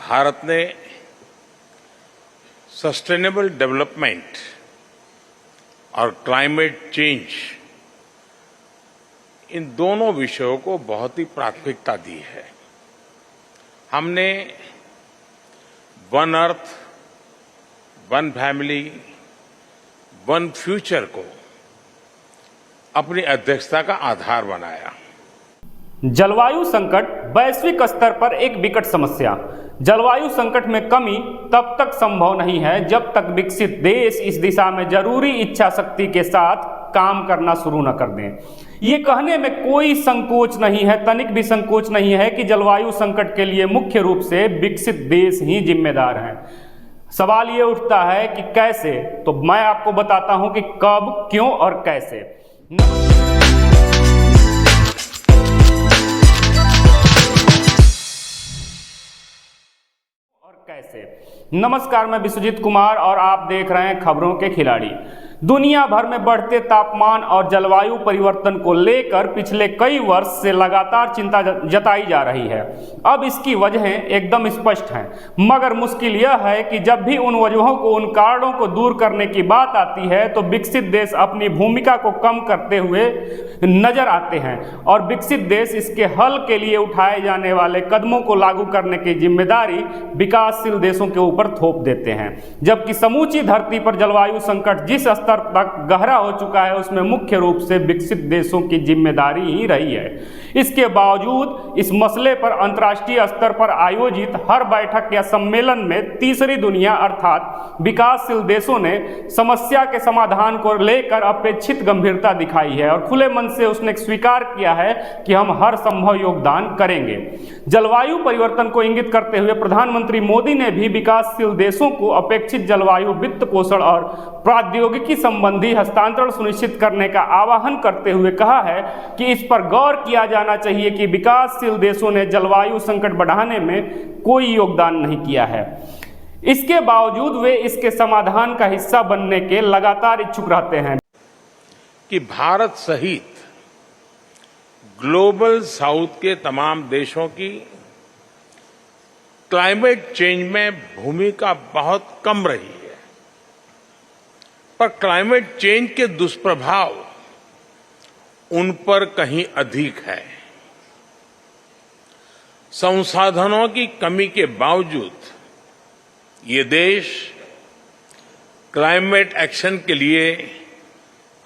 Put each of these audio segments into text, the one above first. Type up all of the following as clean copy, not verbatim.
भारत ने sustainable development और climate change in दोनों विषयों को बहुत ही प्राथमिकता दी है। हमने one earth, one family, one future को अपनी अध्यक्षता का आधार बनाया। जलवायु संकट वैश्विक स्तर पर एक विकट समस्या। जलवायु संकट में कमी तब तक संभव नहीं है जब तक विकसित देश इस दिशा में जरूरी इच्छा शक्ति के साथ काम करना शुरू न कर दें। ये कहने में कोई संकोच नहीं है, तनिक भी संकोच नहीं है कि जलवायु संकट के लिए मुख्य रूप से विकसित देश ही जिम्मेदार हैं। सवाल ये उठता है कि कैसे, तो मैं आपको बताता हूं कि कब, क्यों और कैसे। नमस्कार, मैं विश्वजीत कुमार और आप देख रहे हैं खबरों के खिलाड़ी। दुनिया भर में बढ़ते तापमान और जलवायु परिवर्तन को लेकर पिछले कई वर्ष से लगातार चिंता जताई जा रही है। अब इसकी वजहें एकदम स्पष्ट हैं, मगर मुश्किल यह है कि जब भी उन वजहों को, उन कारणों को दूर करने की बात आती है तो विकसित देश अपनी भूमिका को कम करते हुए नजर आते हैं और विकसित देश इसके हल के लिए उठाए जाने वाले कदमों को लागू करने की जिम्मेदारी विकासशील देशों के ऊपर थोप देते हैं। जबकि समूची धरती पर जलवायु संकट जिस स्तर तक गहरा हो चुका है उसमें मुख्य रूप से विकसित देशों की जिम्मेदारी ही रही है। इसके बावजूद इस मसले पर अंतर्राष्ट्रीय स्तर पर आयोजित हर बैठक या सम्मेलन में तीसरी दुनिया अर्थात विकासशील देशों ने समस्या के समाधान को लेकर अपेक्षित गंभीरता दिखाई है और खुले मन से उसने स्वीकार किया है कि हम हर संभव योगदान करेंगे। जलवायु परिवर्तन को इंगित करते हुए प्रधानमंत्री मोदी ने भी विकासशील देशों को अपेक्षित जलवायु वित्त पोषण और प्रौद्योगिकी संबंधी हस्तांतरण सुनिश्चित करने का आह्वान करते हुए कहा है कि इस पर गौर किया जाना चाहिए कि विकासशील देशों ने जलवायु संकट बढ़ाने में कोई योगदान नहीं किया है। इसके बावजूद वे इसके समाधान का हिस्सा बनने के लगातार इच्छुक रहते हैं। कि भारत सहित ग्लोबल साउथ के तमाम देशों की क्लाइमेट चेंज में भूमिका बहुत कम रही है, पर क्लाइमेट चेंज के दुष्प्रभाव उन पर कहीं अधिक है। संसाधनों की कमी के बावजूद ये देश क्लाइमेट एक्शन के लिए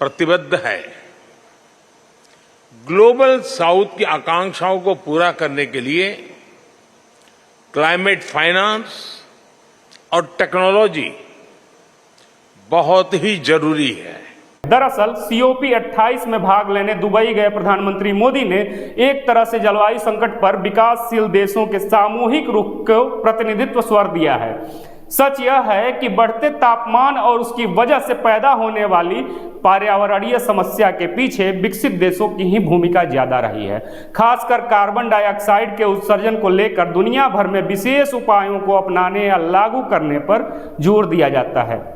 प्रतिबद्ध है। ग्लोबल साउथ की आकांक्षाओं को पूरा करने के लिए क्लाइमेट फाइनेंस और टेक्नोलॉजी बहुत ही जरूरी है। दरअसल COP28 में भाग लेने दुबई गए प्रधानमंत्री मोदी ने एक तरह से जलवायु संकट पर विकासशील देशों के सामूहिक रुख को प्रतिनिधित्व स्वर दिया है। सच यह है कि बढ़ते तापमान और उसकी वजह से पैदा होने वाली पर्यावरणीय समस्या के पीछे विकसित देशों की ही भूमिका ज्यादा रही है। खासकर कार्बन डाइऑक्साइड के उत्सर्जन को लेकर दुनिया भर में विशेष उपायों को अपनाने या लागू करने पर जोर दिया जाता है।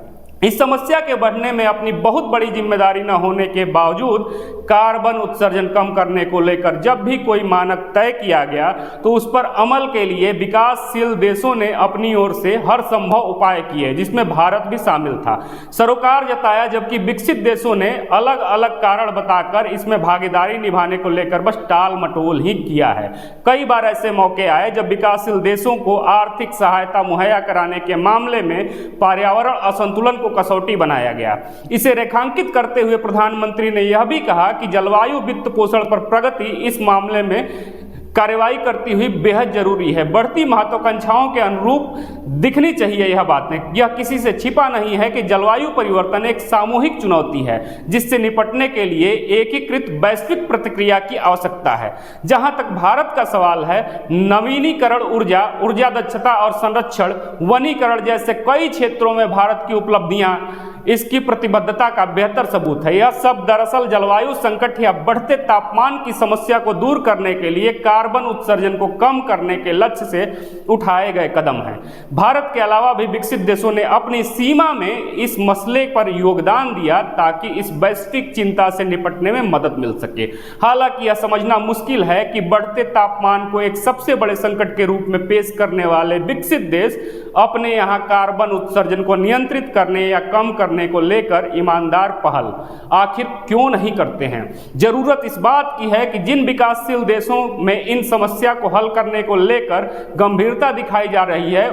इस समस्या के बढ़ने में अपनी बहुत बड़ी जिम्मेदारी न होने के बावजूद कार्बन उत्सर्जन कम करने को लेकर जब भी कोई मानक तय किया गया तो उस पर अमल के लिए विकासशील देशों ने अपनी ओर से हर संभव उपाय किए, जिसमें भारत भी शामिल था। सरोकार जताया, जबकि विकसित देशों ने अलग अलग कारण बताकर इसमें भागीदारी निभाने को लेकर बस टाल मटोल ही किया है। कई बार ऐसे मौके आए जब विकासशील देशों को आर्थिक सहायता मुहैया कराने के मामले में पर्यावरण असंतुलन को कसौटी बनाया गया। इसे रेखांकित करते हुए प्रधानमंत्री ने यह भी कहा कि जलवायु वित्त पोषण पर प्रगति इस मामले में कार्रवाई करती हुई बेहद जरूरी है। बढ़ती महत्वाकांक्षाओं के अनुरूप दिखनी चाहिए यह बातें। यह किसी से छिपा नहीं है कि जलवायु परिवर्तन एक सामूहिक चुनौती है जिससे निपटने के लिए एकीकृत वैश्विक प्रतिक्रिया की आवश्यकता है। जहां तक भारत का सवाल है, नवीनीकरण ऊर्जा, ऊर्जा दक्षता और संरक्षण, वनीकरण जैसे कई क्षेत्रों में भारत की उपलब्धियां इसकी प्रतिबद्धता का बेहतर सबूत है। यह सब दरअसल जलवायु संकट या बढ़ते तापमान की समस्या को दूर करने के लिए कार्बन उत्सर्जन को कम करने के लक्ष्य से उठाए गए कदम हैं। भारत के अलावा भी विकसित देशों ने अपनी सीमा में इस मसले पर योगदान दिया ताकि इस वैश्विक चिंता से निपटने में मदद मिल सके। हालांकि यह समझना मुश्किल है कि बढ़ते तापमान को एक सबसे बड़े संकट के रूप में पेश करने वाले विकसित देश अपने यहाँ कार्बन उत्सर्जन को नियंत्रित करने या कम करने को लेकर ईमानदार पहल आखिर क्यों नहीं करते हैं। जरूरत इस बात की है कि जिन विकासशील देशों में इन समस्या को हल करने को लेकर गंभीरता दिखाई जा रही है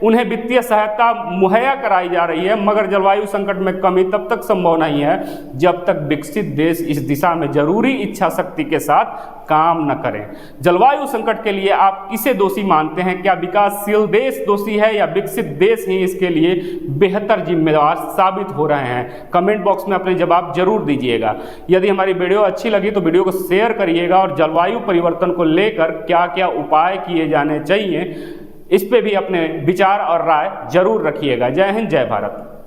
उन्हें वित्तीय सहायता मुहैया कराई जा रही है, मगर जलवायु संकट में कमी तब तक संभव नहीं है जब तक विकसित देश इस दिशा में जरूरी इच्छा शक्ति के साथ काम न करें। जलवायु संकट के लिए आप किसे दोषी मानते हैं? क्या विकासशील देश दोषी है या विकसित देश ही इसके लिए बेहतर जिम्मेदार साबित हो रहे हैं? कमेंट बॉक्स में अपने जवाब जरूर दीजिएगा। यदि हमारी वीडियो अच्छी लगी तो वीडियो को शेयर करिएगा और जलवायु परिवर्तन को लेकर क्या क्या उपाय किए जाने चाहिए इस पे भी अपने विचार और राय जरूर रखिएगा। जय हिंद, जय भारत।